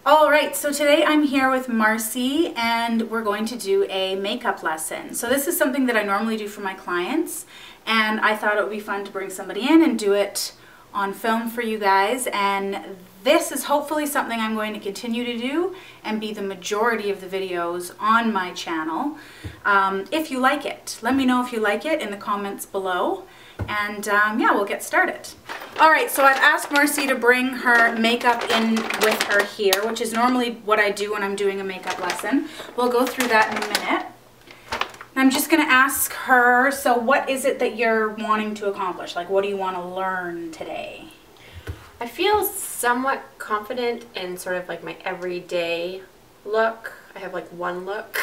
Alright, so today I'm here with Marcy and we're going to do a makeup lesson. So this is something that I normally do for my clients, and I thought it would be fun to bring somebody in and do it on film for you guys. And this is hopefully something I'm going to continue to do and be the majority of the videos on my channel. If you like it, let me know if you like it in the comments below. And yeah, we'll get started. Alright, so I've asked Marcy to bring her makeup in with her here, which is normally what I do when I'm doing a makeup lesson. We'll go through that in a minute. I'm just going to ask her, so what is it that you're wanting to accomplish? Like, what do you want to learn today? I feel somewhat confident in sort of like my everyday look. I have like one look.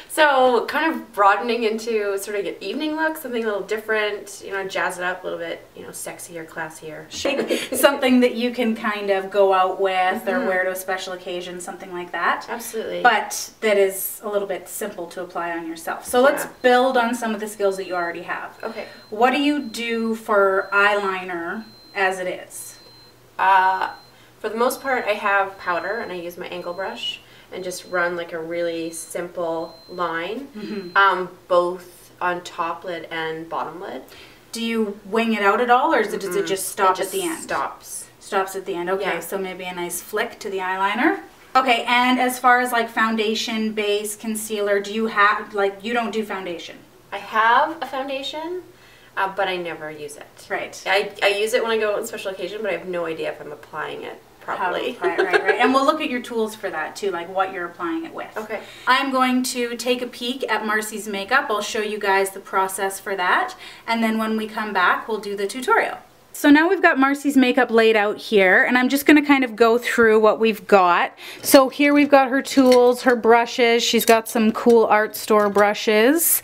So kind of broadening into sort of an evening look, something a little different, you know, jazz it up a little bit, you know, sexier, classier. Something that you can kind of go out with or wear to a special occasion, something like that. Absolutely. But that is a little bit simple to apply on yourself. So let's build on some of the skills that you already have. Okay. What do you do for eyeliner as it is? For the most part, I have powder and I use my angle brush and just run like a really simple line, both on top lid and bottom lid. Do you wing it out at all, or does it just stop at the end? Stops. Stops at the end, okay. Yeah. So maybe a nice flick to the eyeliner. Okay, and as far as like foundation, base, concealer, do you have, like, you don't do foundation? I have a foundation, but I never use it. Right. I use it when I go on special occasion, but I have no idea if I'm applying it properly. Right. And we'll look at your tools for that too, like what you're applying it with. Okay. I'm going to take a peek at Marcy's makeup. I'll show you guys the process for that, and then when we come back, we'll do the tutorial. So now we've got Marcy's makeup laid out here, and I'm just going to kind of go through what we've got. So here we've got her tools, her brushes. She's got some cool art store brushes,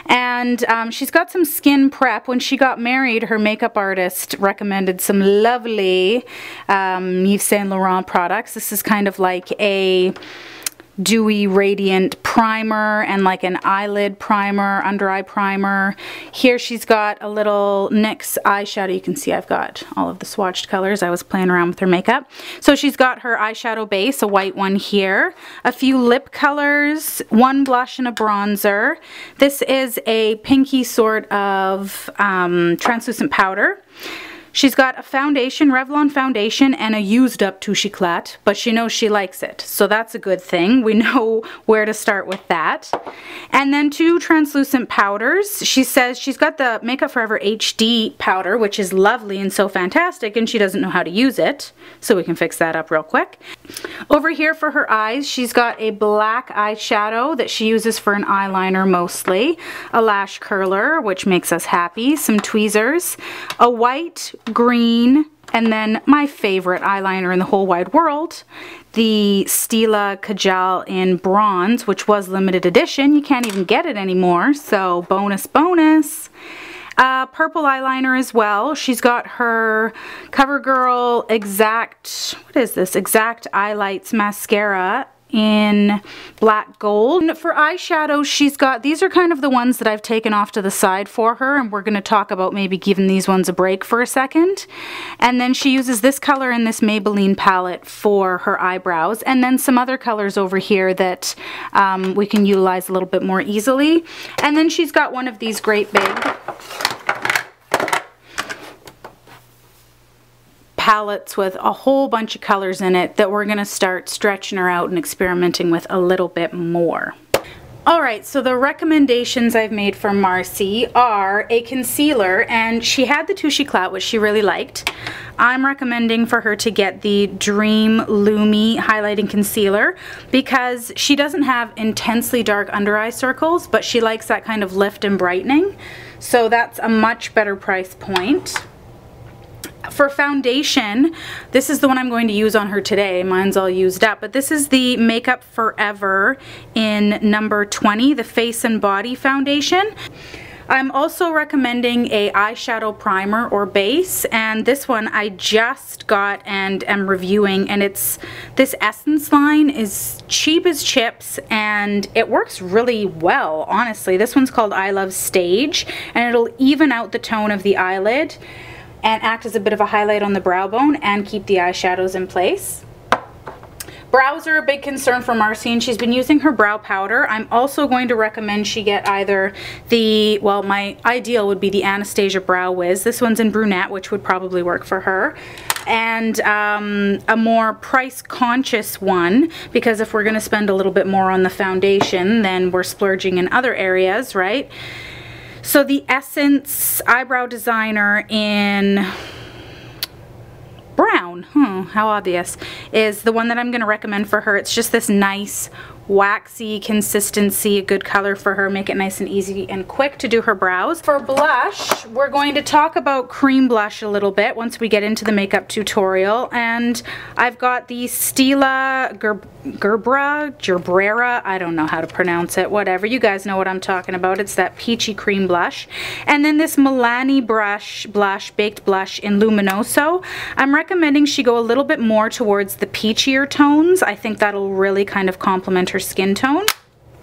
and she's got some skin prep. When she got married, her makeup artist recommended some lovely Yves Saint Laurent products. This is kind of like a dewy radiant primer and like an eyelid primer, under eye primer. Here she's got a little NYX eyeshadow. You can see I've got all of the swatched colors. I was playing around with her makeup. So she's got her eyeshadow base, a white one here, a few lip colors, one blush and a bronzer. This is a pinky sort of translucent powder. She's got a foundation, Revlon foundation, and a used up Touche Éclat, but she knows she likes it, so that's a good thing. We know where to start with that. And then two translucent powders. She says she's got the Makeup Forever HD powder, which is lovely and so fantastic, and she doesn't know how to use it, so we can fix that up real quick. Over here for her eyes, she's got a black eyeshadow that she uses for an eyeliner mostly, a lash curler, which makes us happy, some tweezers, a white, green, and then my favorite eyeliner in the whole wide world, the Stila Kajal in bronze, which was limited edition. You can't even get it anymore, so bonus. Purple eyeliner as well. She's got her CoverGirl Exact, what is this? Exact Eyelights mascara in black gold. For eyeshadows, she's got, these are kind of the ones that I've taken off to the side for her, and we're going to talk about maybe giving these ones a break for a second. And then she uses this color in this Maybelline palette for her eyebrows, and then some other colors over here that we can utilize a little bit more easily. And then she's got one of these great big palettes with a whole bunch of colors in it that we're going to start stretching her out and experimenting with a little bit more. Alright, so the recommendations I've made for Marcy are a concealer, and she had the Touche Éclat, which she really liked. I'm recommending for her to get the Dream Lumi Highlighting Concealer because she doesn't have intensely dark under eye circles, but she likes that kind of lift and brightening. So that's a much better price point. For foundation, this is the one I'm going to use on her today. Mine's all used up, but this is the Makeup Forever in number 20, the Face and Body Foundation. I'm also recommending a eyeshadow primer or base, and this one I just got and am reviewing, and it's this Essence line is cheap as chips and it works really well, honestly. This one's called I Love Stage, and it'll even out the tone of the eyelid and act as a bit of a highlight on the brow bone and keep the eyeshadows in place. Brows are a big concern for Marcy, and she's been using her brow powder. I'm also going to recommend she get either the, well, my ideal would be the Anastasia Brow Wiz. This one's in brunette, which would probably work for her. And a more price-conscious one, because if we're going to spend a little bit more on the foundation, then we're splurging in other areas, right? So the Essence Eyebrow Designer in brown, how obvious, is the one that I'm going to recommend for her. It's just this nice waxy consistency, a good color for her, make it nice and easy and quick to do her brows. For blush, we're going to talk about cream blush a little bit once we get into the makeup tutorial, and I've got the Stila Gerbrera, I don't know how to pronounce it, whatever, you guys know what I'm talking about. It's that peachy cream blush, and then this Milani blush, baked blush in Luminoso. I'm recommending she go a little bit more towards the peachier tones. I think that'll really kind of complement her skin tone.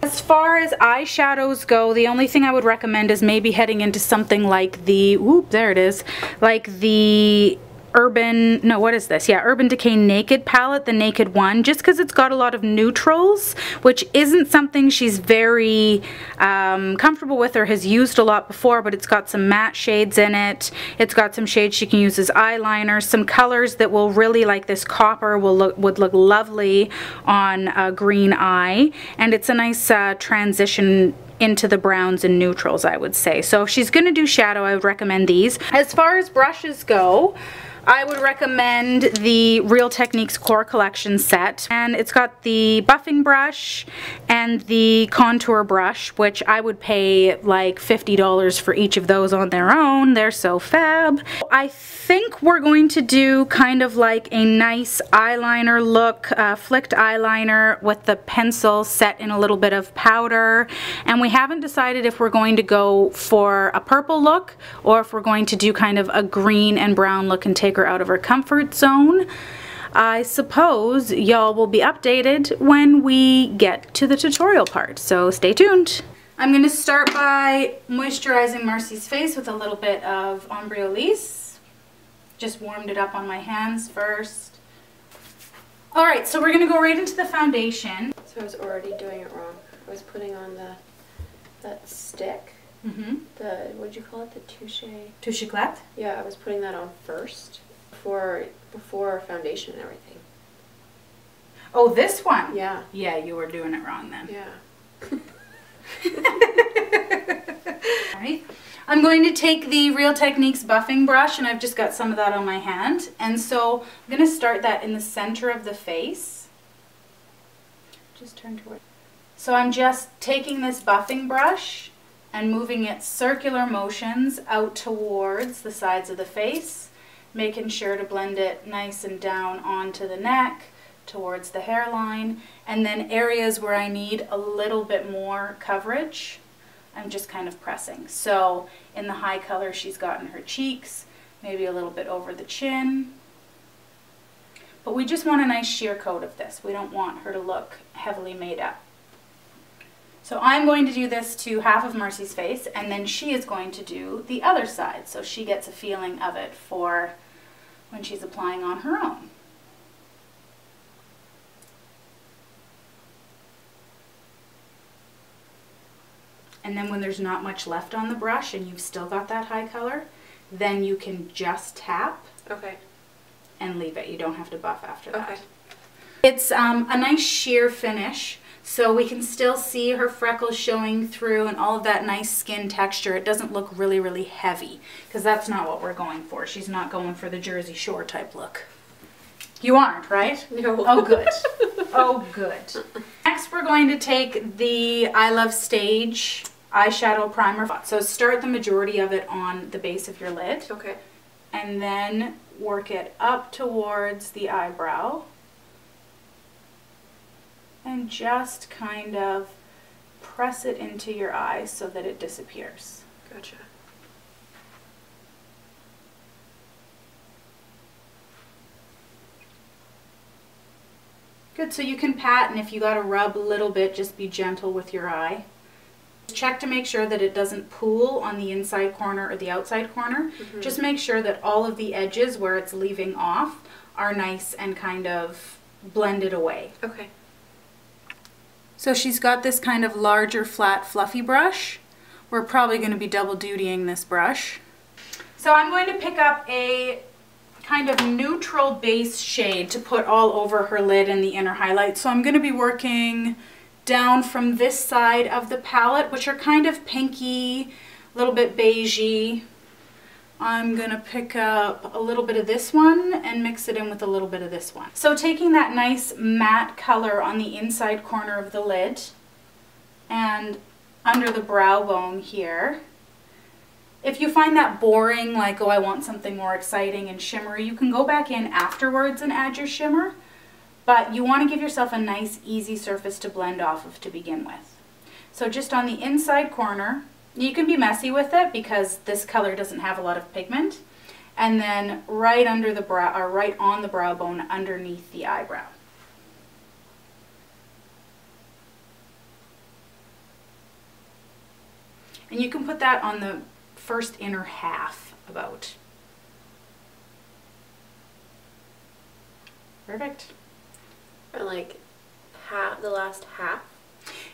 As far as eyeshadows go, the only thing I would recommend is maybe heading into something like the, whoop, there it is, like the Urban, no, what is this? Yeah, Urban Decay Naked palette, the Naked one, just because it's got a lot of neutrals, which isn't something she's very comfortable with or has used a lot before, but it's got some matte shades in it. It's got some shades she can use as eyeliner, some colors that will really, like this copper, would look lovely on a green eye, and it's a nice transition into the browns and neutrals, I would say. So if she's gonna do shadow, I would recommend these. As far as brushes go, I would recommend the Real Techniques Core Collection set, and it's got the buffing brush and the contour brush, which I would pay like $50 for each of those on their own. They're so fab. I think we're going to do kind of like a nice eyeliner look, flicked eyeliner with the pencil set in a little bit of powder, and we haven't decided if we're going to go for a purple look or if we're going to do kind of a green and brown look and take her out of her comfort zone. I suppose y'all will be updated when we get to the tutorial part, so stay tuned. I'm going to start by moisturizing Marcy's face with a little bit of Ombre Elise. Just warmed it up on my hands first. Alright, so we're going to go right into the foundation. So I was already doing it wrong. I was putting on that stick. What'd you call it? The touche? Toucheclette? Yeah, I was putting that on first before foundation and everything. Oh, this one? Yeah. Yeah, you were doing it wrong then. Yeah. Alright. I'm going to take the Real Techniques buffing brush, and I've just got some of that on my hand. And so I'm going to start that in the center of the face. Just turn toward. So I'm just taking this buffing brush and moving it circular motions out towards the sides of the face, making sure to blend it nice and down onto the neck, towards the hairline, and then areas where I need a little bit more coverage, I'm just kind of pressing. So in the high color she's got in her cheeks, maybe a little bit over the chin. But we just want a nice sheer coat of this. We don't want her to look heavily made up. So I'm going to do this to half of Marcy's face, and then she is going to do the other side, so she gets a feeling of it for when she's applying on her own. And then when there's not much left on the brush and you've still got that high color, then you can just tap. Okay. And leave it. You don't have to buff after that. Okay. It's a nice sheer finish, so we can still see her freckles showing through and all of that nice skin texture. It doesn't look really, really heavy, because that's not what we're going for. She's not going for the Jersey Shore type look. You aren't, right? No. Oh, good. Oh, good. Next, we're going to take the I Love Stage eyeshadow primer. So start the majority of it on the base of your lid. Okay. And then work it up towards the eyebrow. And just kind of press it into your eye so that it disappears. Gotcha. Good, so you can pat, and if you gotta rub a little bit, just be gentle with your eye. Check to make sure that it doesn't pool on the inside corner or the outside corner. Just make sure that all of the edges where it's leaving off are nice and kind of blended away. Okay. So she's got this kind of larger, flat, fluffy brush. We're probably going to be double dutying this brush. So I'm going to pick up a kind of neutral base shade to put all over her lid and the inner highlight. So I'm going to be working down from this side of the palette, which are kind of pinky, a little bit beigey. I'm going to pick up a little bit of this one and mix it in with a little bit of this one. So taking that nice matte color on the inside corner of the lid and under the brow bone here. If you find that boring, like, oh, I want something more exciting and shimmery, you can go back in afterwards and add your shimmer, but you want to give yourself a nice, easy surface to blend off of to begin with. So just on the inside corner, you can be messy with it because this color doesn't have a lot of pigment, and then right under the brow, or right on the brow bone underneath the eyebrow. And you can put that on the first inner half about. Perfect. Or like the last half?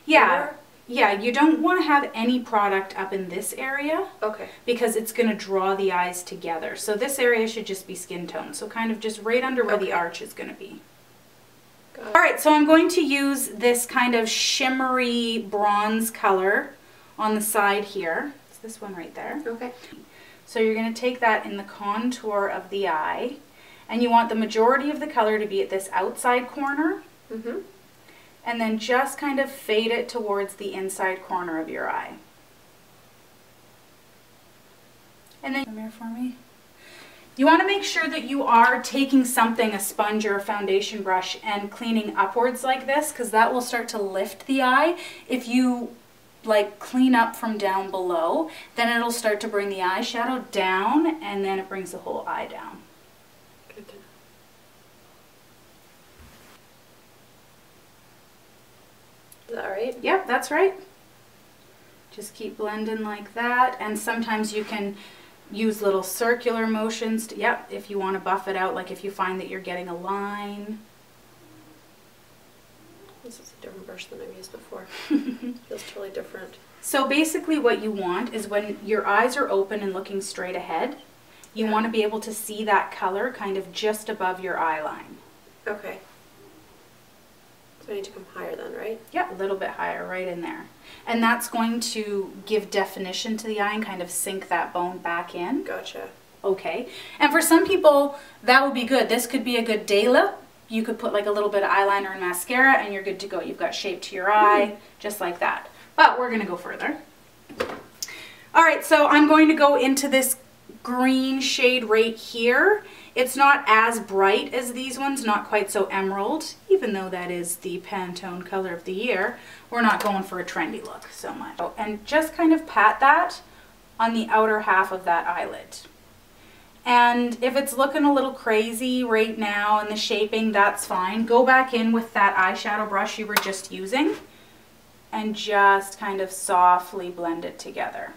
Yeah. Yeah, you don't want to have any product up in this area. Okay. Because it's going to draw the eyes together. So this area should just be skin tone. So kind of just right under where the arch is going to be. Alright, so I'm going to use this kind of shimmery bronze color on the side here. It's this one right there. Okay. So you're going to take that in the contour of the eye, and you want the majority of the color to be at this outside corner. Mm-hmm. And then just kind of fade it towards the inside corner of your eye. And then come here for me. You want to make sure that you are taking something, a sponge or a foundation brush, and cleaning upwards like this, because that will start to lift the eye. If you like clean up from down below, then it'll start to bring the eyeshadow down, and then it brings the whole eye down. Good to know. Is that right? Yep, that's right. Just keep blending like that, and sometimes you can use little circular motions to, yep, if you want to buff it out, like if you find that you're getting a line. This is a different brush than I've used before. Feels totally different. So basically what you want is when your eyes are open and looking straight ahead, you want to be able to see that color kind of just above your eye line. Okay. So I need to come higher then, right? Yeah, a little bit higher, right in there. And that's going to give definition to the eye and kind of sink that bone back in. Gotcha. Okay. And for some people, that would be good. This could be a good day look. You could put like a little bit of eyeliner and mascara and you're good to go. You've got shape to your eye, just like that. But we're going to go further. All right, so I'm going to go into this green shade right here. It's not as bright as these ones, not quite so emerald, even though that is the Pantone color of the year. We're not going for a trendy look so much. And just kind of pat that on the outer half of that eyelid. And if it's looking a little crazy right now in the shaping, that's fine. Go back in with that eyeshadow brush you were just using and just kind of softly blend it together.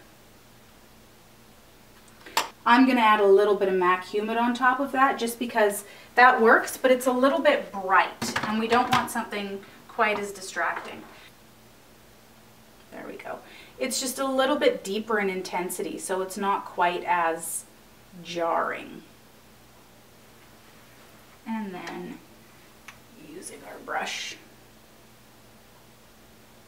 I'm going to add a little bit of MAC Humid on top of that just because that works, but it's a little bit bright and we don't want something quite as distracting. There we go. It's just a little bit deeper in intensity, so it's not quite as jarring. And then using our brush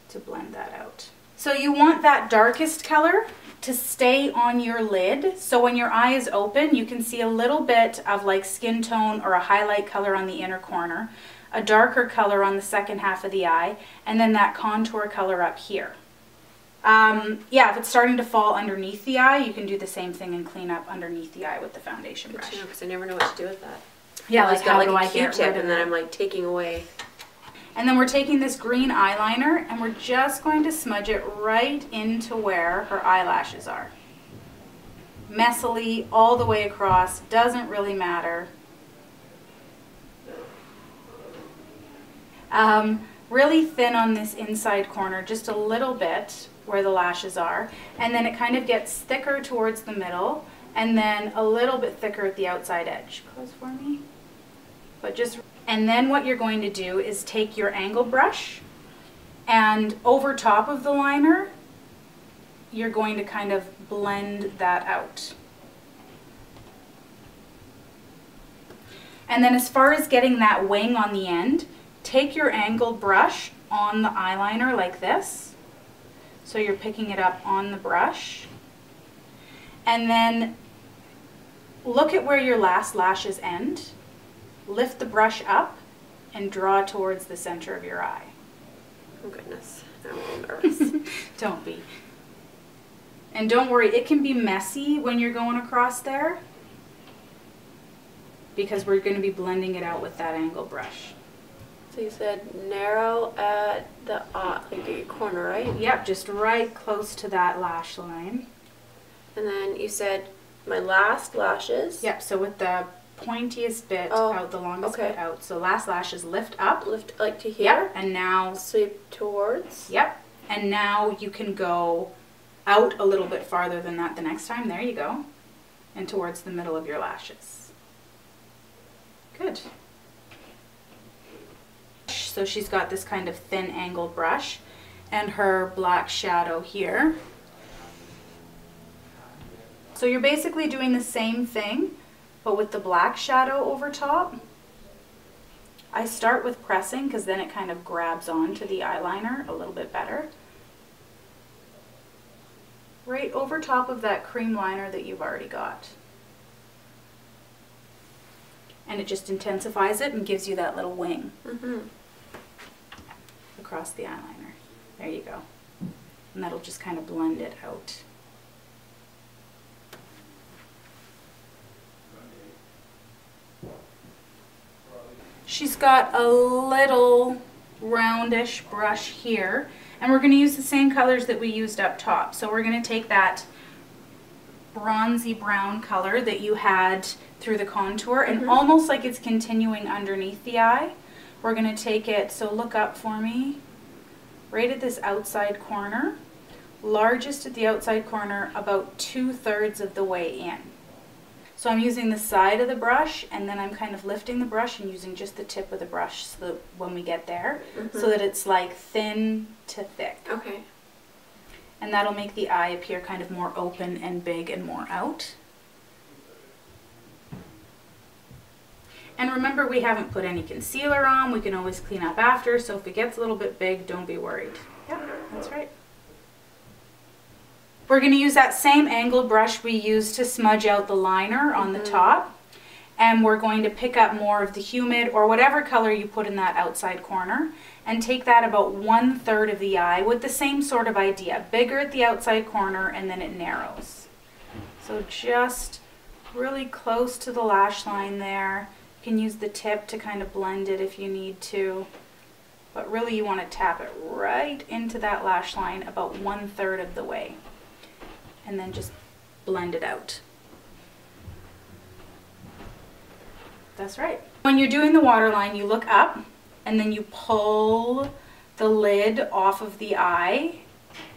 to blend that out. So you want that darkest color to stay on your lid, so when your eye is open you can see a little bit of like skin tone or a highlight color on the inner corner, a darker color on the second half of the eye, and then that contour color up here. Yeah, if it's starting to fall underneath the eye, you can do the same thing and clean up underneath the eye with the foundation brush. Because I never know what to do with that. Yeah, like how do I get get rid of it? And then I'm like taking away. And then we're taking this green eyeliner and we're just going to smudge it right into where her eyelashes are. Messily, all the way across, doesn't really matter. Really thin on this inside corner, just a little bit where the lashes are. And then it kind of gets thicker towards the middle and then a little bit thicker at the outside edge. Close for me. But just And then what you're going to do is take your angle brush, and over top of the liner, you're going to kind of blend that out. And then as far as getting that wing on the end, take your angled brush on the eyeliner like this. So you're picking it up on the brush. And then look at where your last lashes end. Lift the brush up and draw towards the center of your eye. Oh goodness, I'm a little nervous. Don't be. And don't worry, it can be messy when you're going across there, because we're going to be blending it out with that angle brush. So you said narrow at the like the corner, right? Yep, just right close to that lash line. And then you said my last lashes. Yep, so with the pointiest bit out, the longest bit out. So last lashes lift up. Lift like to here. Yep, and now sweep towards. Yep, and now you can go out a little bit farther than that the next time. There you go. And towards the middle of your lashes. Good. So she's got this kind of thin angled brush and her black shadow here. So you're basically doing the same thing, but with the black shadow over top. I start with pressing because then it kind of grabs onto the eyeliner a little bit better. Right over top of that cream liner that you've already got. And it just intensifies it and gives you that little wing across the eyeliner. There you go. And that'll just kind of blend it out. She's got a little roundish brush here, and we're going to use the same colors that we used up top. So we're going to take that bronzy brown color that you had through the contour, and almost like it's continuing underneath the eye, we're going to take it, so look up for me, right at this outside corner, largest at the outside corner, about 2/3 of the way in. So I'm using the side of the brush, and then I'm kind of lifting the brush and using just the tip of the brush so that when we get there, so that it's like thin to thick. Okay. And that'll make the eye appear kind of more open and big and more out. And remember, we haven't put any concealer on. We can always clean up after, so if it gets a little bit big, don't be worried. Yeah, that's right. We're going to use that same angled brush we used to smudge out the liner on the top, and we're going to pick up more of the humid or whatever color you put in that outside corner and take that about 1/3 of the eye with the same sort of idea. Bigger at the outside corner and then it narrows. So just really close to the lash line there. You can use the tip to kind of blend it if you need to, but really you want to tap it right into that lash line about 1/3 of the way. And then just blend it out. That's right. When you're doing the waterline, you look up and then you pull the lid off of the eye,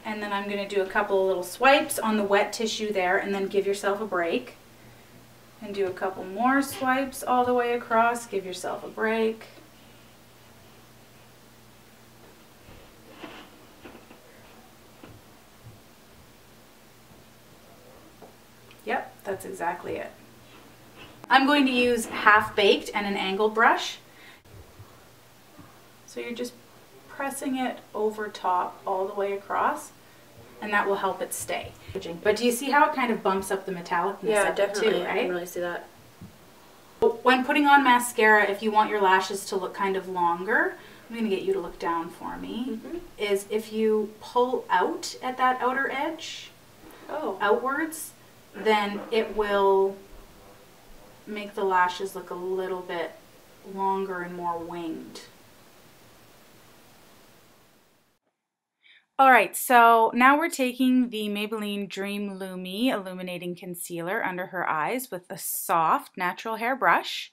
and then I'm going to do a couple of little swipes on the wet tissue there, and then give yourself a break. And do a couple more swipes all the way across, give yourself a break. Yep, that's exactly it. I'm going to use Half Baked and an angled brush. So you're just pressing it over top all the way across, and that will help it stay. But do you see how it kind of bumps up the metallicness of it too, right? I can really see that. When putting on mascara, if you want your lashes to look kind of longer, I'm going to get you to look down for me, is if you pull out at that outer edge, outwards, then it will make the lashes look a little bit longer and more winged. Alright, so now we're taking the Maybelline Dream Lumi Illuminating Concealer under her eyes with a soft natural hair brush.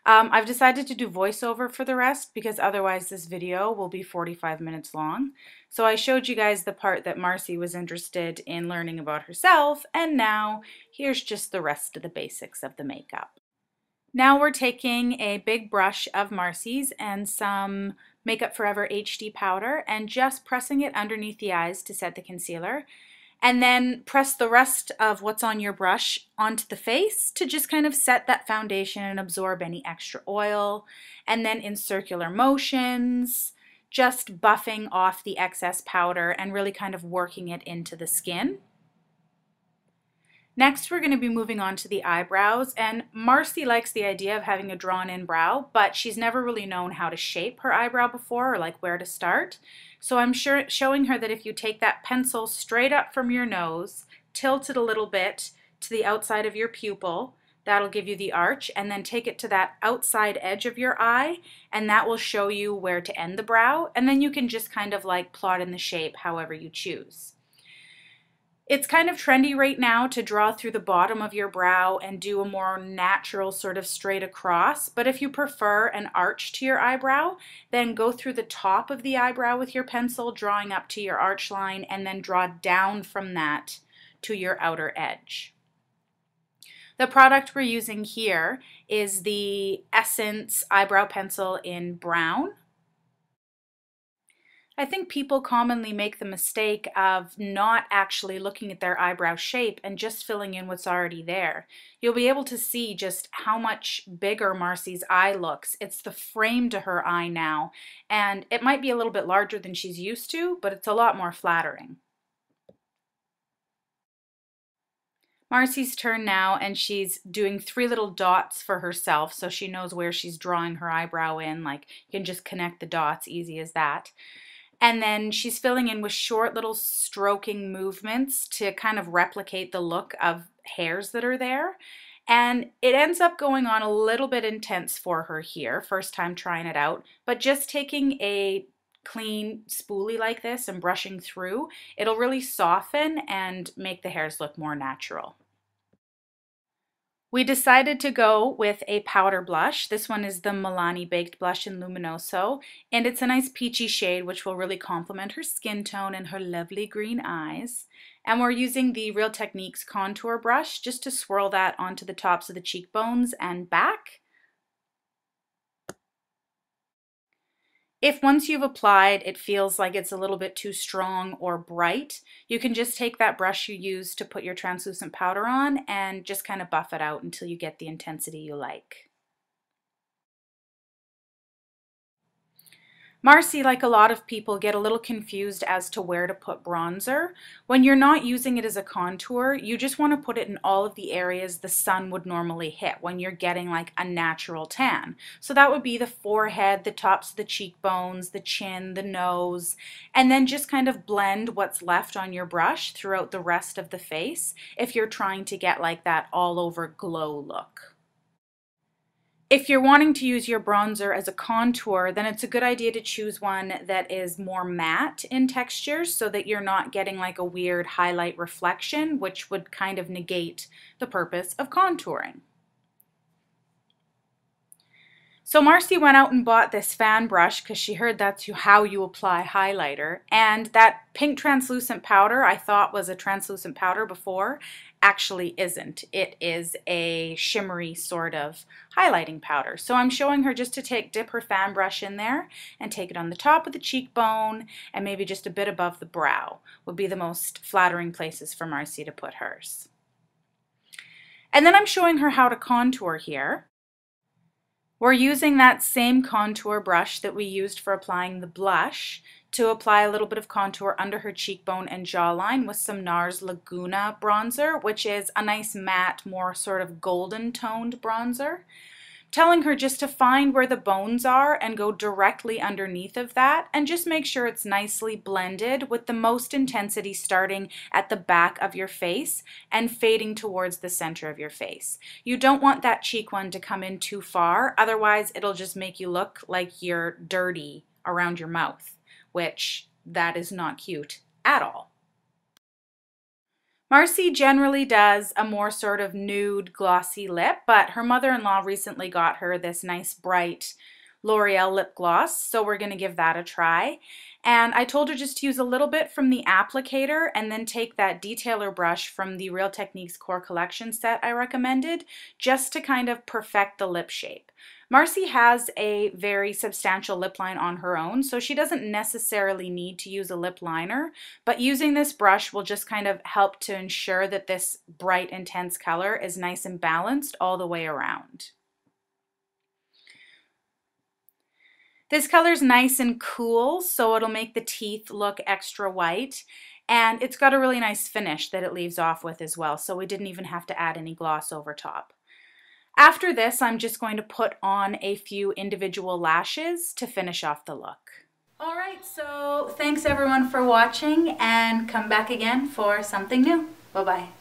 I've decided to do voiceover for the rest because otherwise this video will be 45 minutes long. So I showed you guys the part that Marcy was interested in learning about herself, and now here's just the rest of the basics of the makeup. Now we're taking a big brush of Marcy's and some Makeup Forever HD powder and just pressing it underneath the eyes to set the concealer. And then press the rest of what's on your brush onto the face to just kind of set that foundation and absorb any extra oil. And then in circular motions, just buffing off the excess powder and really kind of working it into the skin. Next, we're going to be moving on to the eyebrows, and Marcy likes the idea of having a drawn-in brow, but she's never really known how to shape her eyebrow before or like where to start. So I'm showing her that if you take that pencil straight up from your nose, tilt it a little bit to the outside of your pupil, that'll give you the arch, and then take it to that outside edge of your eye, and that will show you where to end the brow, and then you can just kind of like plot in the shape however you choose. It's kind of trendy right now to draw through the bottom of your brow and do a more natural sort of straight across, but if you prefer an arch to your eyebrow, then go through the top of the eyebrow with your pencil, drawing up to your arch line, and then draw down from that to your outer edge. The product we're using here is the Essence Eyebrow Pencil in brown. I think people commonly make the mistake of not actually looking at their eyebrow shape and just filling in what's already there. You'll be able to see just how much bigger Marcy's eye looks. It's the frame to her eye now, and it might be a little bit larger than she's used to, but it's a lot more flattering. Marcy's turn now, and she's doing 3 little dots for herself so she knows where she's drawing her eyebrow in. Like, you can just connect the dots, easy as that. And then she's filling in with short little stroking movements to kind of replicate the look of hairs that are there. And it ends up going on a little bit intense for her here, first time trying it out, but just taking a clean spoolie like this and brushing through, it'll really soften and make the hairs look more natural. We decided to go with a powder blush. This one is the Milani Baked Blush in Luminoso, and it's a nice peachy shade which will really complement her skin tone and her lovely green eyes. And we're using the Real Techniques contour brush just to swirl that onto the tops of the cheekbones and back. If once you've applied it feels like it's a little bit too strong or bright, you can just take that brush you used to put your translucent powder on and just kind of buff it out until you get the intensity you like. Marcy, like a lot of people, get a little confused as to where to put bronzer. When you're not using it as a contour, you just want to put it in all of the areas the sun would normally hit when you're getting like a natural tan. So that would be the forehead, the tops of the cheekbones, the chin, the nose, and then just kind of blend what's left on your brush throughout the rest of the face if you're trying to get like that all over glow look. If you're wanting to use your bronzer as a contour, then it's a good idea to choose one that is more matte in texture so that you're not getting like a weird highlight reflection, which would kind of negate the purpose of contouring. So Marcy went out and bought this fan brush because she heard that's how you apply highlighter. And that pink translucent powder I thought was a translucent powder before actually isn't. It is a shimmery sort of highlighting powder. So I'm showing her just to dip her fan brush in there and take it on the top of the cheekbone and maybe just a bit above the brow would be the most flattering places for Marcy to put hers. And then I'm showing her how to contour here. We're using that same contour brush that we used for applying the blush to apply a little bit of contour under her cheekbone and jawline with some NARS Laguna bronzer, which is a nice matte, more sort of golden toned bronzer. Telling her just to find where the bones are and go directly underneath of that and just make sure it's nicely blended with the most intensity starting at the back of your face and fading towards the center of your face. You don't want that cheek one to come in too far, otherwise it'll just make you look like you're dirty around your mouth, which that is not cute at all. Marcy generally does a more sort of nude glossy lip, but her mother-in-law recently got her this nice bright L'Oreal lip gloss, so we're going to give that a try. And I told her just to use a little bit from the applicator and then take that detailer brush from the Real Techniques Core Collection set I recommended, just to kind of perfect the lip shape. Marcy has a very substantial lip line on her own, so she doesn't necessarily need to use a lip liner, but using this brush will just kind of help to ensure that this bright, intense color is nice and balanced all the way around. This color's nice and cool, so it'll make the teeth look extra white, and it's got a really nice finish that it leaves off with as well, so we didn't even have to add any gloss over top. After this, I'm just going to put on a few individual lashes to finish off the look. All right, so thanks everyone for watching, and come back again for something new. Bye-bye.